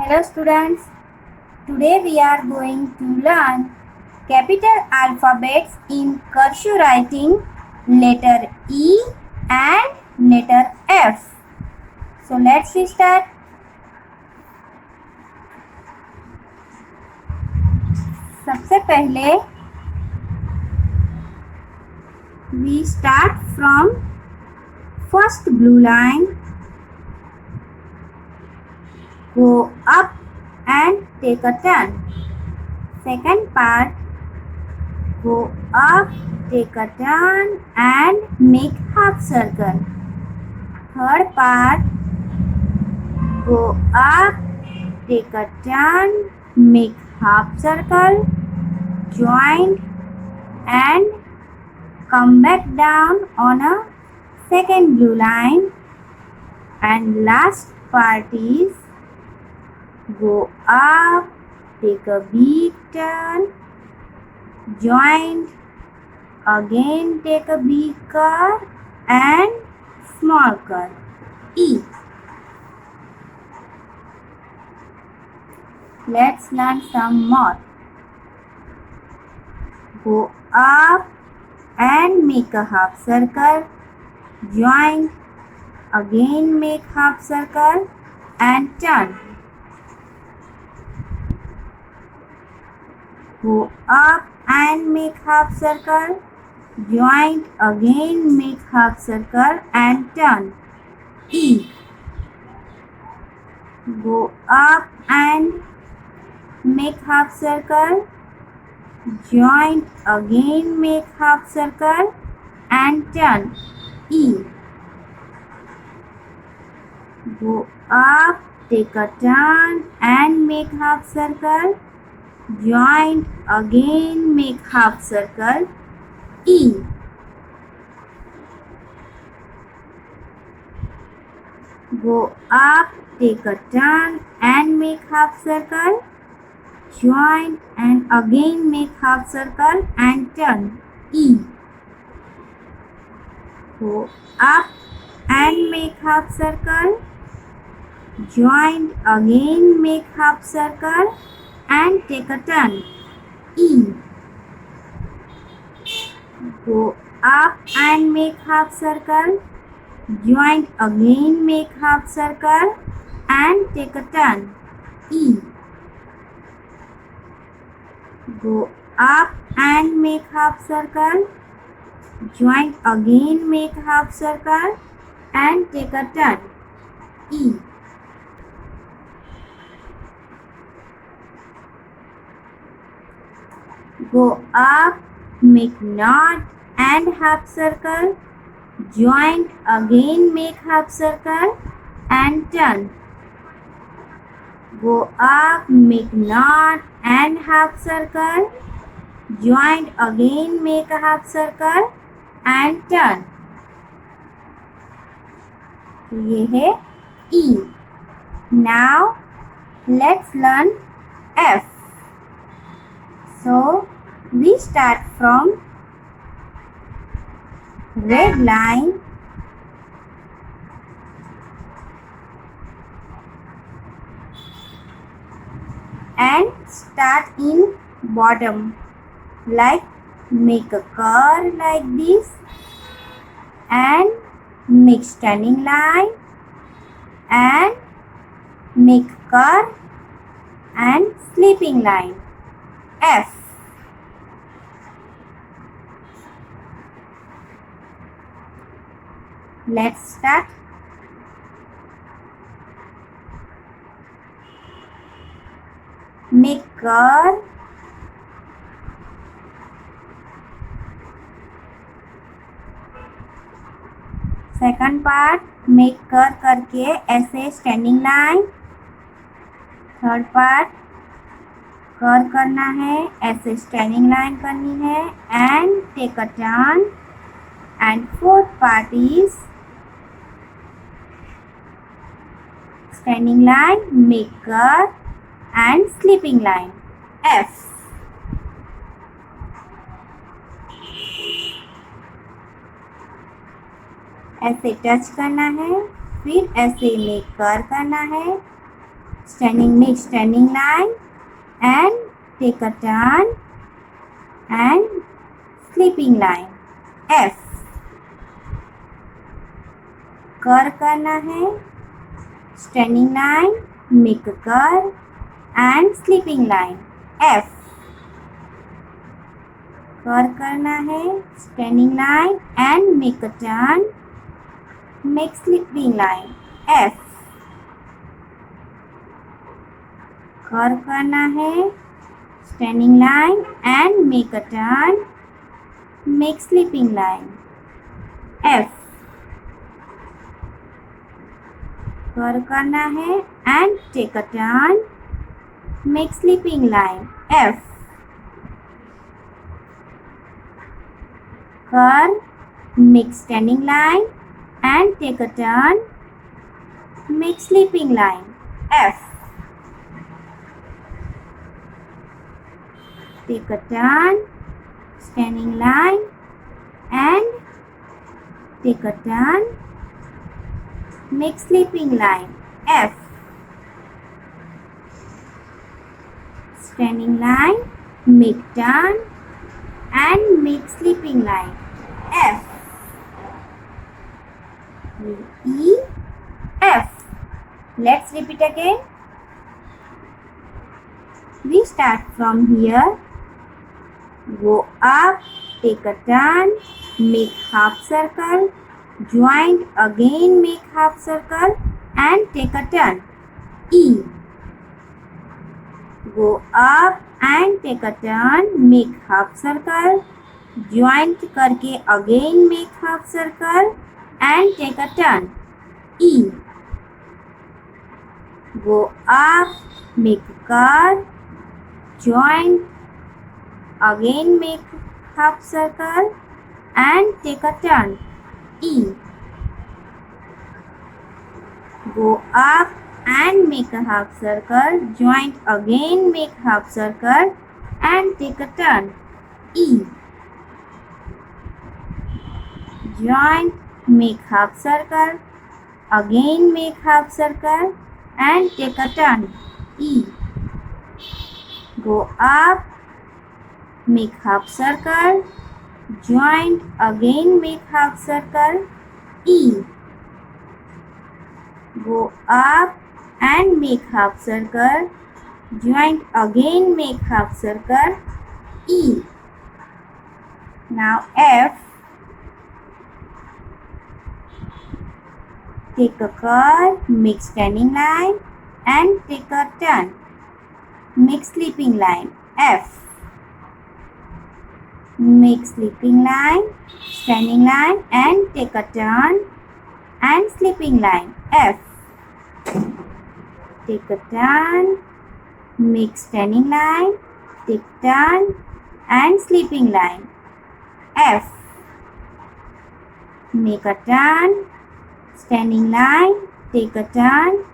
Hello students, today we are going to learn capital alphabets in cursive writing, letter E and letter F. So let's start. सबसे पहले we start from first blue line, go up and take a turn. Second part, go up, take a turn and make half circle. Third part, go up, take a turn, make half circle, join and come back down on a second blue line. And last part is go up, take a big turn, join, again take a big curve and small curve. E. Let's learn some more. Go up and make a half circle, join, again make half circle and turn. Go up and make half circle, join, again make half circle and turn. E. Go up and make half circle, join, again make half circle and turn. E. Go up, take a turn and make half circle, join, again make half circle. E. Go up, take a turn and make half circle, join and again make half circle and turn. E. Go up and make half circle, join, again make half circle and take a turn. E. Go up and make half circle, join, again make half circle and take a turn. E. Go up and make half circle, join, again make half circle and take a turn. E. Go up, make knot and half circle, join, again make half circle and turn. Go up, make knot and half circle, join, again make a half circle and turn. ये है E. Now let's learn F. So we start from red line, and start in bottom, like make a curve like this and make standing line and make curve and sleeping line. F. Let's start. Make curve, second part make कर करके ऐसे standing line, third part कर करना है, ऐसे standing line करनी है and take a turn, and fourth part is standing line, make कर एंड स्लीपिंग लाइन. F. ऐसे टच करना है, फिर ऐसे मेक कर करना है, make standing line and take a turn and sleeping line. F. Curve करना है, standing line, make a curve and sleeping line. F. Curve करना है, standing line and make a turn, make sleeping line. F. Curve करना है, standing line and make a turn, make sleeping line. F. Curve करना है and take a turn, make sleeping line. F. Curve, make standing line and take a turn, make sleeping line. F. Take a turn, standing line and take a turn, make sleeping line. F. Standing line, make turn and make sleeping line. F. E, F. Let's repeat again. We start from here. Go up, take a turn, make half circle, joint, again make half circle and take a turn. E. Go up and take a turn, make half circle, joint करके again make half circle and take a turn. E. Go up, make curve, joint, again make half circle and take a turn. E. Go up and make a half circle, joint, again make half circle and take a turn. E. Joint, make half circle, again make half circle and take a turn. E. Go up, make half circle, joint, again make half circle. E. Go up and make half circle, joint, again make half circle. E. Now F. Take a curve, make standing line and take a turn, make sleeping line. F. Make sleeping line, standing line and take a turn and sleeping line. F. Take a turn, make standing line, take turn and sleeping line. F. Make a turn, standing line, take a turn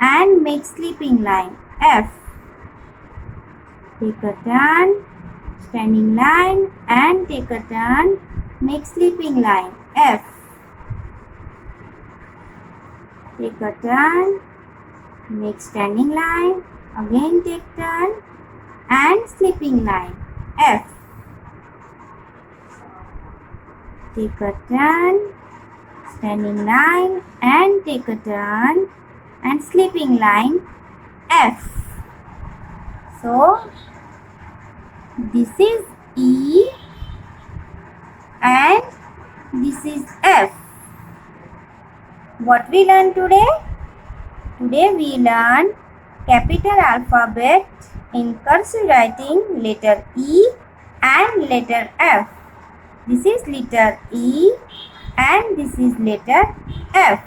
and make sleeping line. F. Take a turn, standing line and take a turn, make sleeping line. F. Take a turn, make standing line, again take turn and sleeping line. F. Take a turn, standing line and take a turn and sleeping line. F. So this is E and this is F. What we learn today? Today we learn capital alphabet in cursive writing, letter E and letter F. This is letter E and this is letter F.